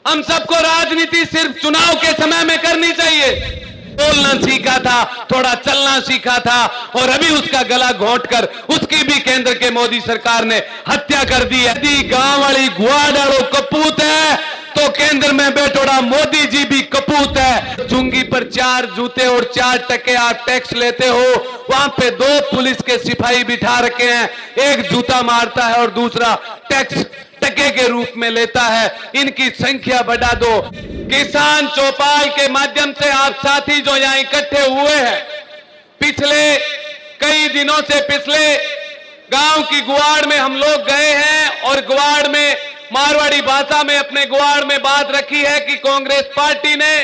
हम सबको राजनीति सिर्फ चुनाव के समय में करनी चाहिए। बोलना सीखा था, थोड़ा चलना सीखा था, और अभी उसका गला घोंटकर उसकी भी केंद्र के मोदी सरकार ने हत्या कर दी। यदि गांव वाली गुआडाड़ो कपूत है तो केंद्र में बैठोड़ा मोदी जी भी कपूत है। चुंगी पर 4 जूते और 4 टके आप टैक्स लेते हो, वहां पे 2 पुलिस के सिपाही बिठा रखे हैं, एक जूता मारता है और दूसरा टैक्स टके के रूप में लेता है। इनकी संख्या बढ़ा दो। किसान चौपाल के माध्यम से आप साथी जो यहां इकट्ठे हुए हैं, पिछले कई दिनों से पिछले गांव की गुआड़ में हम लोग गए हैं और गुआड़ में मारवाड़ी भाषा में अपने गुआड़ में बात रखी है कि कांग्रेस पार्टी ने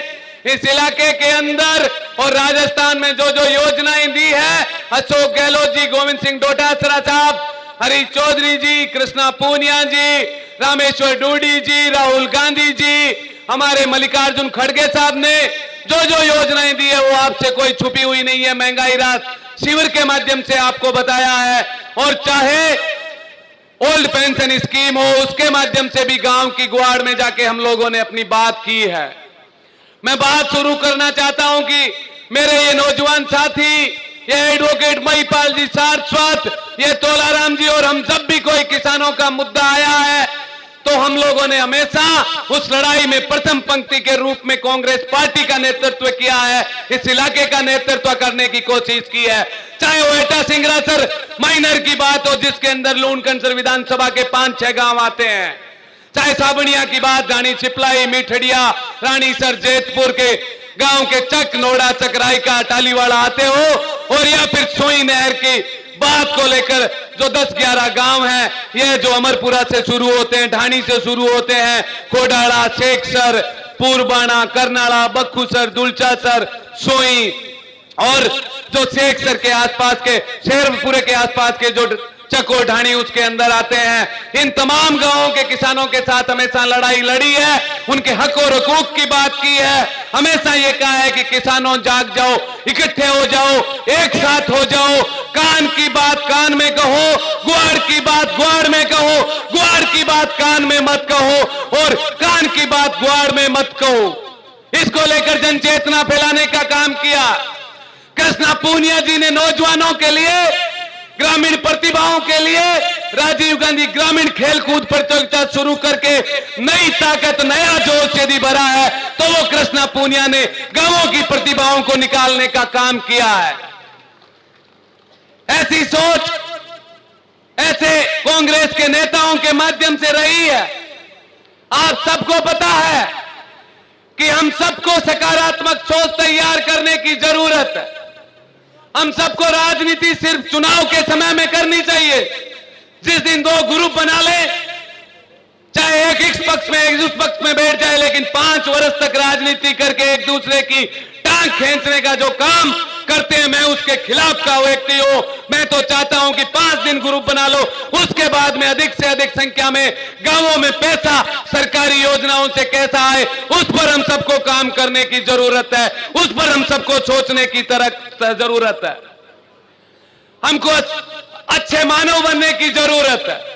इस इलाके के अंदर और राजस्थान में जो जो योजनाएं दी है, अशोक गहलोत जी, गोविंद सिंह डोटासरा साहब, हरीश चौधरी जी, कृष्णा पूनिया जी, रामेश्वर डूडी जी, राहुल गांधी जी, हमारे मल्लिकार्जुन खड़गे साहब ने जो जो योजनाएं दी है वो आपसे कोई छुपी हुई नहीं है। महंगाई राहत शिविर के माध्यम से आपको बताया है, और चाहे ओल्ड पेंशन स्कीम हो, उसके माध्यम से भी गांव की गुआड़ में जाके हम लोगों ने अपनी बात की है। मैं बात शुरू करना चाहता हूं कि मेरे ये नौजवान साथी, ये एडवोकेट महिपाल जी सारस्वत, ये तोलाराम जी, और हम जब भी कोई किसानों का मुद्दा आया है तो हम लोगों ने हमेशा उस लड़ाई में प्रथम पंक्ति के रूप में कांग्रेस पार्टी का नेतृत्व किया है, इस इलाके का नेतृत्व करने की कोशिश की है। चाहे वो एटा सिंगरासर माइनर की बात हो जिसके अंदर लूणकंसर विधानसभा के 5-6 गांव आते हैं, चाहे साबनिया की बात, रानी चिपलाई, मिठड़िया, रानीसर, जैतपुर के गांव के चक, नोड़ा, चकराई का, टालीवाड़ा आते हो, और या फिर सोई नहर की बात को लेकर जो 10-11 गांव हैं, ये जो अमरपुरा से शुरू होते हैं, ढाणी से शुरू होते हैं, कोडाड़ा, शेखसर, पूर्वाणा, करनाड़ा, बख्खूसर, दुलचासर, सोई, और जो शेखसर के आसपास के, शेरपुरे के आसपास के जो चको, ढाणी उसके अंदर आते हैं, इन तमाम गांवों के किसानों के साथ हमेशा लड़ाई लड़ी है, उनके हक और हुकूक की बात की है। हमेशा ये कहा है कि किसानों जाग जाओ, इकट्ठे हो जाओ, एक साथ हो जाओ, कान की बात कान में कहो, गुआड़ की बात गुआड़ में कहो, गुआड़ की बात कान में मत कहो, और कान की बात गुआड़ में मत कहो। इसको लेकर जन चेतना फैलाने का काम किया। कृष्णा पूनिया जी ने नौजवानों के लिए, ग्रामीण प्रतिभाओं के लिए राजीव गांधी ग्रामीण खेलकूद प्रतियोगिता शुरू करके नई ताकत, नया जोश यदि भरा है तो वो कृष्णा पूनिया ने गांवों की प्रतिभाओं को निकालने का काम किया है। ऐसी सोच ऐसे कांग्रेस के नेताओं के माध्यम से रही है। आप सबको पता है कि हम सबको सकारात्मक सोच तैयार करने की जरूरत है। हम सबको राजनीति सिर्फ चुनाव के समय में करनी चाहिए। जिस दिन 2 ग्रुप बना ले, चाहे एक इस पक्ष में एक उस पक्ष में बैठ जाए, लेकिन 5 वर्ष तक राजनीति करके एक दूसरे की टांग खींचने का जो काम करते हैं, मैं उसके खिलाफ का व्यक्ति हूं। मैं तो चाहता हूं कि 5 दिन ग्रुप बना लो, उसके बाद में अधिक से अधिक संख्या में गांवों में पैसा सरकारी योजनाओं से कैसा आए, उस पर हम सबको काम करने की जरूरत है, उस पर हम सबको सोचने की तरह जरूरत है। हमको अच्छे मानव बनने की जरूरत है।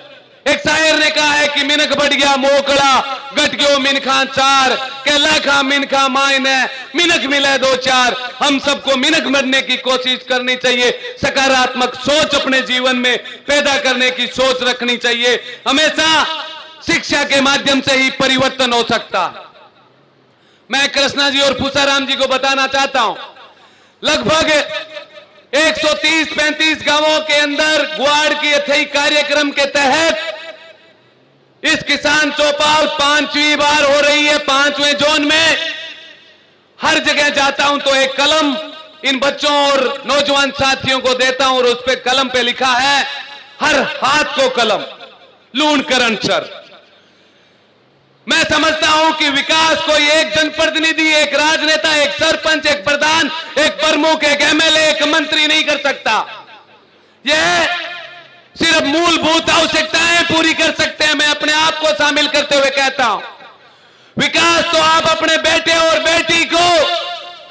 एक शायर ने कहा है कि मिनख बढ़ गया मोकड़ा, गट गयो मिनखा 4, के लाखा मिनखा मायने मिनख मिले 2-4। हम सबको मिनख बनने की कोशिश करनी चाहिए, सकारात्मक सोच अपने जीवन में पैदा करने की सोच रखनी चाहिए। हमेशा शिक्षा के माध्यम से ही परिवर्तन हो सकता। मैं कृष्णा जी और पूसाराम जी को बताना चाहता हूं, लगभग 130-35 गांवों के अंदर गुआड़ की अथई कार्यक्रम के तहत इस किसान चौपाल 5वीं बार हो रही है। 5वें जोन में हर जगह जाता हूं तो एक कलम इन बच्चों और नौजवान साथियों को देता हूं, और उस पे कलम पे लिखा है, हर हाथ को कलम, लूणकरण सर। मैं समझता हूं कि विकास कोई एक जनप्रतिनिधि, एक राजनेता, एक सरपंच, एक प्रधान, एक प्रमुख, एक एमएलए, एक मंत्री नहीं कर सकता। यह सिर्फ मूलभूत आवश्यकताएं पूरी कर सकते हैं। मैं अपने आप को शामिल करते हुए कहता हूं, विकास तो आप अपने बेटे और बेटी को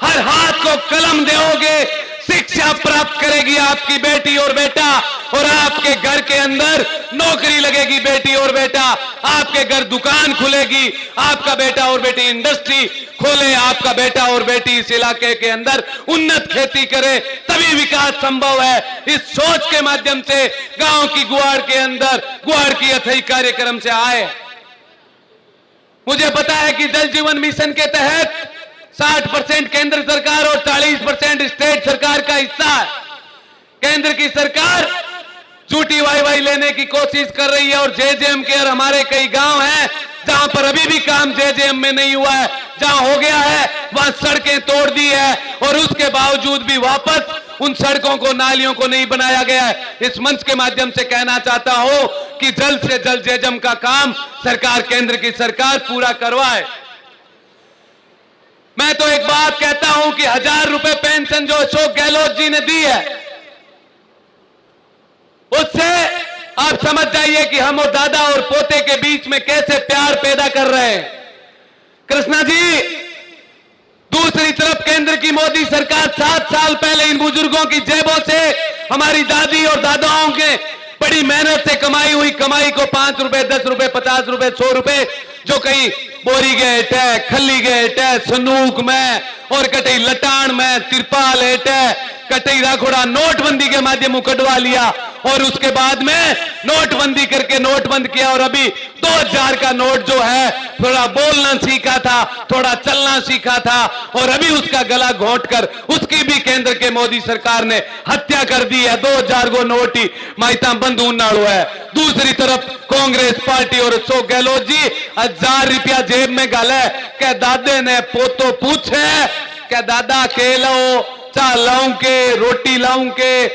हर हाथ को कलम दोगे, शिक्षा प्राप्त करेगी आपकी बेटी और बेटा, और आपके घर के अंदर नौकरी लगेगी बेटी और बेटा, आपके घर दुकान खुलेगी, आपका बेटा और बेटी इंडस्ट्री खोले, आपका बेटा और बेटी इस इलाके के अंदर उन्नत खेती करे, तभी विकास संभव है। इस सोच के माध्यम से गांव की गुआड़ के अंदर गुआड़ की अथई कार्यक्रम से आए। मुझे पता है कि जल जीवन मिशन के तहत 60% केंद्र सरकार और 40% स्टेट सरकार का हिस्सा है। केंद्र की सरकार झूठी वाई लेने की कोशिश कर रही है, और जेजेएम के और हमारे कई गांव हैं जहां पर अभी भी काम जेजेएम में नहीं हुआ है, जहां हो गया है वहां सड़कें तोड़ दी है, और उसके बावजूद भी वापस उन सड़कों को, नालियों को नहीं बनाया गया है। इस मंच के माध्यम से कहना चाहता हूं कि जल्द से जल्द जेजेएम का काम सरकार, केंद्र की सरकार पूरा करवाए। मैं तो एक बात कहता हूं कि 1000 रुपए पेंशन जो अशोक गहलोत जी ने दी है, उससे आप समझ जाइए कि हम और दादा और पोते के बीच में कैसे प्यार पैदा कर रहे हैं। कृष्णा जी, दूसरी तरफ केंद्र की मोदी सरकार 7 साल पहले इन बुजुर्गों की जेबों से, हमारी दादी और दादाओं के बड़ी मेहनत से कमाई हुई कमाई को 5 रुपए, 10 रुपए, 50 रुपए, 100 रुपए, जो कहीं बोरी गेट है, खली गेट है, सनूक में, और कटई लटान में तिरपाल हेट है, कटई राखोड़ा नोटबंदी के माध्यम कटवा लिया, और उसके बाद में नोटबंदी करके नोट बंद किया, और अभी 2000 का नोट जो है थोड़ा बोलना सीखा था, थोड़ा चलना सीखा था, और अभी उसका गला घोंट कर उसकी भी केंद्र के मोदी सरकार ने हत्या कर दी है। 2000 को नोट ही माइता बंद उन्नाड़ो है। दूसरी तरफ कांग्रेस पार्टी और अशोक गहलोत जी 1000 रुपया जेब में गाले के दादे ने पोतो पूछे के दादा के लो, चा लाऊं के, रोटी लाऊं के,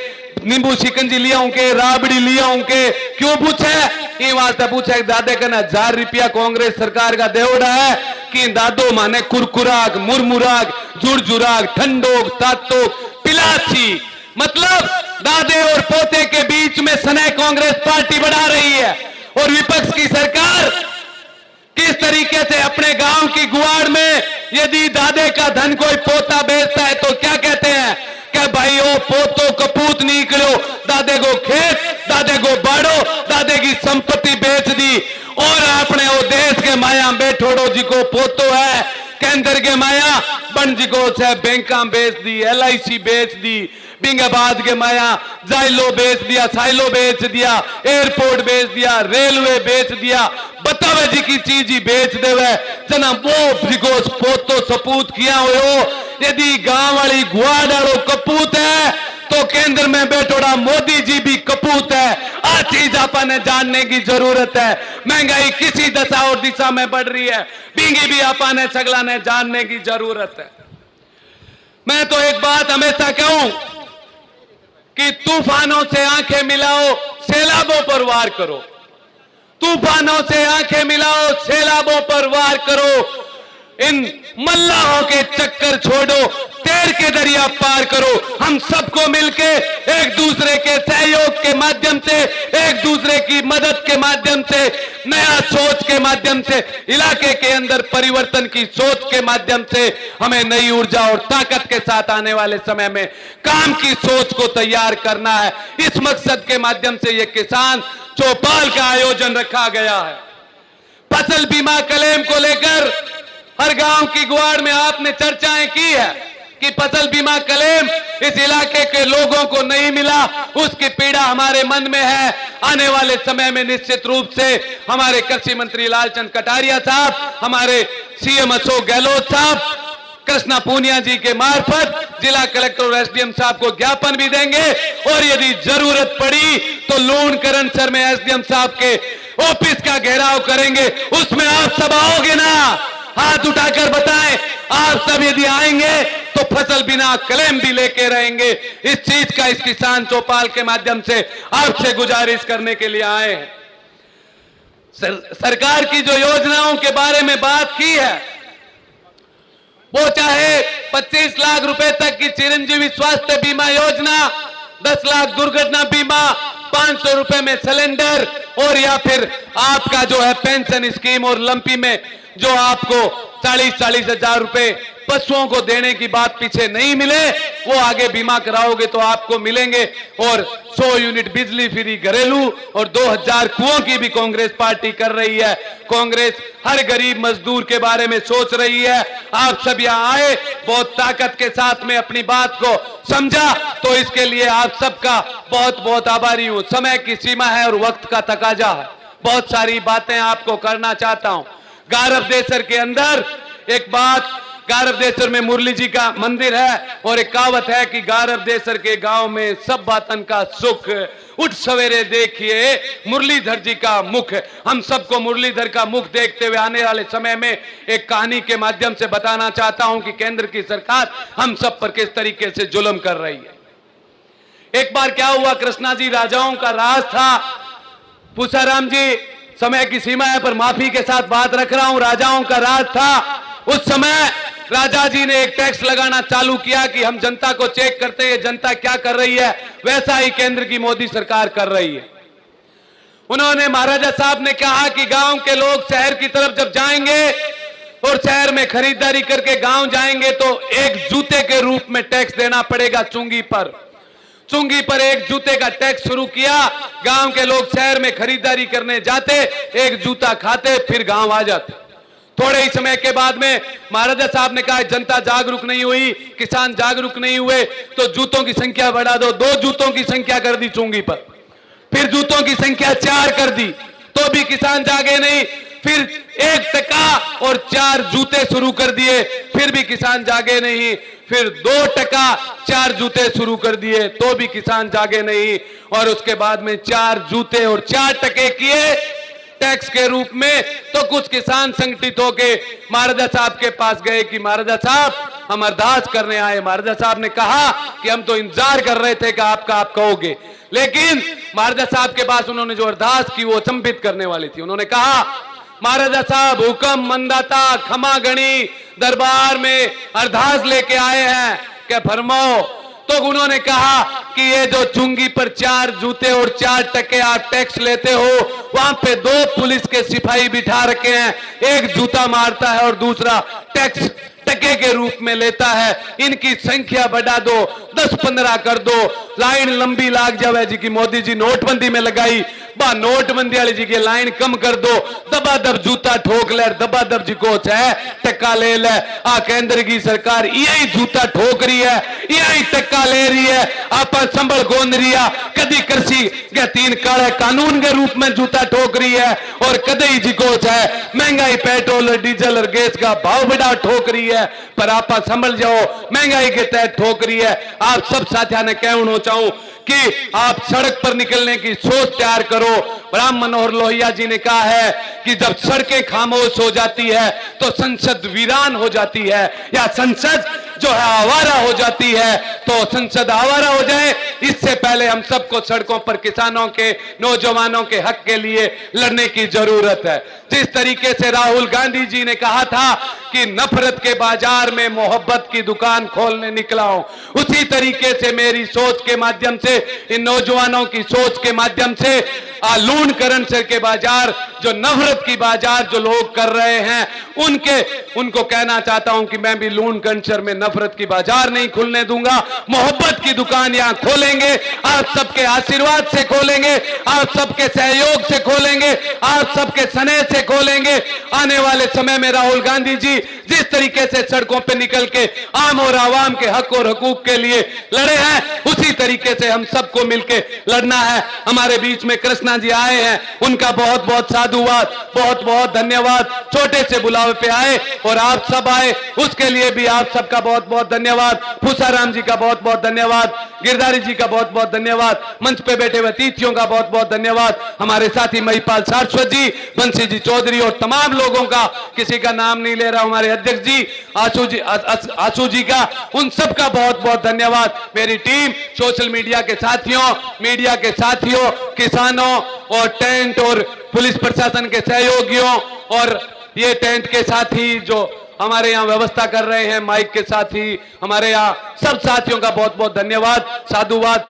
नींबू शिकंजी लियाऊं के, राबड़ी लियाऊं के, क्यों पूछे? ये वास्ते पूछे दादे का 1000 रुपया कांग्रेस सरकार का देवड़ा है कि दादो माने कुरकुराग, मुरमुराग, जुरजुराग, ठंडोग, तातोग, पिलाची, मतलब दादे और पोते के बीच में सने कांग्रेस पार्टी बढ़ा रही है। और विपक्ष की सरकार किस तरीके से अपने गांव की गुआड़ में यदि दादे का धन कोई पोता बेचता है तो क्या कहते हैं कि भाई ओ पोतो कपूत निकलो, दादे को खेत, दादे को बाड़ो, दादे की संपत्ति बेच दी, और अपने वो देश के माया बैठोड़ो जी को पोतो है, केंद्र के माया बन जी को से बैंका बेच दी, LIC बेच दी, बिंगाबाद के माया जाइलो बेच दिया, साइलो बेच दिया, एयरपोर्ट बेच दिया, रेलवे बेच दिया, बतावे जी की चीज ही बेच देवे जना वो जिको पोतो सपूत किया हो। यदि गांव वाली गुआड़ो कपूत है तो केंद्र में बैठोड़ा मोदी जी भी कपूत है। आ चीज आपने जानने की जरूरत है। महंगाई किसी दशा और दिशा में बढ़ रही है, बिंगी भी आपने सगला ने जानने की जरूरत है। मैं तो एक बात हमेशा कहूं कि तूफानों से आंखें मिलाओ, सैलाबों पर वार करो। तूफानों से आंखें मिलाओ, सैलाबों पर वार करो। इन मल्लाहों के चक्कर छोड़ो, तैर के दरिया पार करो। हम सबको मिलके एक दूसरे के सहयोग के माध्यम से, एक दूसरे की मदद के माध्यम से, नया सोच के माध्यम से, इलाके के अंदर परिवर्तन की सोच के माध्यम से हमें नई ऊर्जा और ताकत के साथ आने वाले समय में काम की सोच को तैयार करना है। इस मकसद के माध्यम से ये किसान चौपाल का आयोजन रखा गया है। फसल बीमा क्लेम को लेकर हर गांव की गुआड़ में आपने चर्चाएं की है कि फसल बीमा क्लेम इस इलाके के लोगों को नहीं मिला, उसकी पीड़ा हमारे मन में है। आने वाले समय में निश्चित रूप से हमारे कृषि मंत्री लालचंद कटारिया साहब, हमारे CM अशोक गहलोत साहब, कृष्णा पूनिया जी के मार्फत जिला कलेक्टर और SDM साहब को ज्ञापन भी देंगे, और यदि जरूरत पड़ी तो लूणकरण सर में SDM साहब के ऑफिस का घेराव करेंगे। उसमें आप सब आओगे ना? हाथ उठाकर बताएं। आप सब यदि आएंगे तो फसल बिना क्लेम भी लेके रहेंगे। इस चीज का इस किसान चौपाल के माध्यम से आपसे गुजारिश करने के लिए आए हैं। सरकार की जो योजनाओं के बारे में बात की है, वो चाहे 25 लाख रुपए तक की चिरंजीवी स्वास्थ्य बीमा योजना, 10 लाख दुर्घटना बीमा, 500 रुपए में सिलेंडर, और या फिर आपका जो है पेंशन स्कीम और लंपी में जो आपको 40-40 हजार रुपए पशुओं को देने की बात पीछे नहीं मिले, वो आगे बीमा कराओगे तो आपको मिलेंगे। और 100 यूनिट बिजली फ्री घरेलू और 2000 कुओं की भी कांग्रेस पार्टी कर रही है। कांग्रेस हर गरीब मजदूर के बारे में सोच रही है। आप सब यहाँ आए, बहुत ताकत के साथ में अपनी बात को समझा, तो इसके लिए आप सबका बहुत बहुत आभारी हूं। समय की सीमा है और वक्त का तकाजा है, बहुत सारी बातें आपको करना चाहता हूं। गारबदेसर के अंदर एक बात, गारबदेसर में मुरली जी का मंदिर है और एक कहावत है कि गारबदेसर के गांव में सब बातन का सुख, उठ सवेरे देखिए मुरलीधर जी का मुख। हम सबको मुरलीधर का मुख देखते हुए आने वाले समय में एक कहानी के माध्यम से बताना चाहता हूं कि केंद्र की सरकार हम सब पर किस तरीके से जुल्म कर रही है। एक बार क्या हुआ, कृष्णा जी राजाओं का राज था। पूसाराम जी, समय की सीमा है पर माफी के साथ बात रख रहा हूं, राजाओं का राज था। उस समय राजा जी ने एक टैक्स लगाना चालू किया कि हम जनता को चेक करते हैं जनता क्या कर रही है, वैसा ही केंद्र की मोदी सरकार कर रही है। उन्होंने, महाराजा साहब ने कहा कि गांव के लोग शहर की तरफ जब जाएंगे और शहर में खरीदारी करके गांव जाएंगे तो एक जूते के रूप में टैक्स देना पड़ेगा चुंगी पर। चुंगी पर एक जूते का टैक्स शुरू किया। गांव के लोग शहर में खरीदारी करने जाते, एक जूता खाते, फिर गांव आ जाते। थोड़े ही समय के बाद में महाराजा साहब ने कहा जनता जागरूक नहीं हुई, किसान जागरूक नहीं हुए, तो जूतों की संख्या बढ़ा दो। 2 जूतों की संख्या कर दी चुंगी पर, फिर जूतों की संख्या 4 कर दी, तो भी किसान जागे नहीं। फिर 1 टका और 4 जूते शुरू कर दिए, फिर भी किसान जागे नहीं। फिर 2 टका 4 जूते शुरू कर दिए, तो भी किसान जागे नहीं। और उसके बाद में 4 जूते और 4 टके किए टैक्स के रूप में। तो कुछ किसान संगठित होके महाराजा साहब के पास गए कि महाराजा साहब हम अरदास करने आए। महाराजा साहब ने कहा कि हम तो इंतजार कर रहे थे कि आप कहोगे, लेकिन महाराजा साहब के पास उन्होंने जो अरदास की वो अचंभित करने वाली थी। उन्होंने कहा, महाराजा साहब हुक्म मंदाता क्षमा गणी दरबार में अरदास लेके आए हैं, क्या फरमाओ। तो उन्होंने कहा कि ये जो चुंगी पर 4 जूते और 4 टके आप टैक्स लेते हो, वहां पे 2 पुलिस के सिपाही बिठा रखे हैं, एक जूता मारता है और दूसरा टैक्स टके के रूप में लेता है। इनकी संख्या बढ़ा दो, 10-15 कर दो, लाइन लंबी लाग जावे जी की मोदी जी नोटबंदी में लगाई, बा नोटबंदी वाली जी की लाइन कम कर दो, दबादब जूता ठोक ले, दबादब जी को है टक्का ले ले। आ केंद्र की सरकार यही जूता ठोक रही है, यही टक्का ले रही है, आप संभल गोंद रही है। कदी कृषि के 3 काले कानून के रूप में जूता ठोक रही है और कदई जी को है महंगाई पेट्रोल डीजल और गैस का भाव बढ़ा ठोक रही है। पर आप संभल जाओ, महंगाई के तहत ठोक रही है। आप सब साथियों ने कहना चाहूं कि आप सड़क पर निकलने की सोच तैयार करो। राम मनोहर लोहिया जी ने कहा है कि जब सड़कें खामोश हो जाती है तो संसद वीरान हो जाती है, या संसद जो है आवारा हो जाती है। तो संसद आवारा हो जाए इससे पहले हम सबको सड़कों पर किसानों के, नौजवानों के हक के लिए लड़ने की जरूरत है। जिस तरीके से राहुल गांधी जी ने कहा था कि नफरत के बाजार में मोहब्बत की दुकान खोलने निकला हूं, उसी तरीके से मेरी सोच के माध्यम से, इन नौजवानों की सोच के माध्यम से लूण करंसर के बाजार, जो नफरत की बाजार जो लोग कर रहे हैं, उनको कहना चाहता हूं कि मैं भी लूण करंसर में नफरत की बाजार नहीं खुलने दूंगा। मोहब्बत की दुकान यहां खोलेंगे, आप सबके आशीर्वाद से खोलेंगे, आप सबके सहयोग से खोलेंगे, आप सबके स्नेह से खोलेंगे। आने वाले समय में राहुल गांधी जी जिस तरीके से सड़कों पे निकल के आम और आवाम के हक और हकूक के लिए लड़े हैं, उसी तरीके से हम सबको मिलके लड़ना है। हमारे बीच में कृष्णा जी आए हैं, उनका बहुत बहुत साधुवाद, बहुत बहुत धन्यवाद। छोटे से बुलावे पे आए और आप सब आए, उसके लिए भी आप सबका बहुत बहुत धन्यवाद। पूसाराम जी का बहुत बहुत धन्यवाद, गिरधारी जी का बहुत बहुत धन्यवाद, मंच पे बैठे हुए अतिथियों का बहुत बहुत धन्यवाद, हमारे साथी महिपाल सारस्वत जी, बंसी जी चौधरी और तमाम लोगों का, किसी का नाम नहीं ले रहा, हमारे अध्यक्ष जी आशु जी का, उन सब का बहुत बहुत धन्यवाद। मेरी टीम, सोशल मीडिया के साथियों, किसानों और टेंट और पुलिस प्रशासन के सहयोगियों और ये टेंट के साथी जो हमारे यहाँ व्यवस्था कर रहे हैं, माइक के साथी, हमारे यहाँ सब साथियों का बहुत बहुत धन्यवाद, साधुवाद।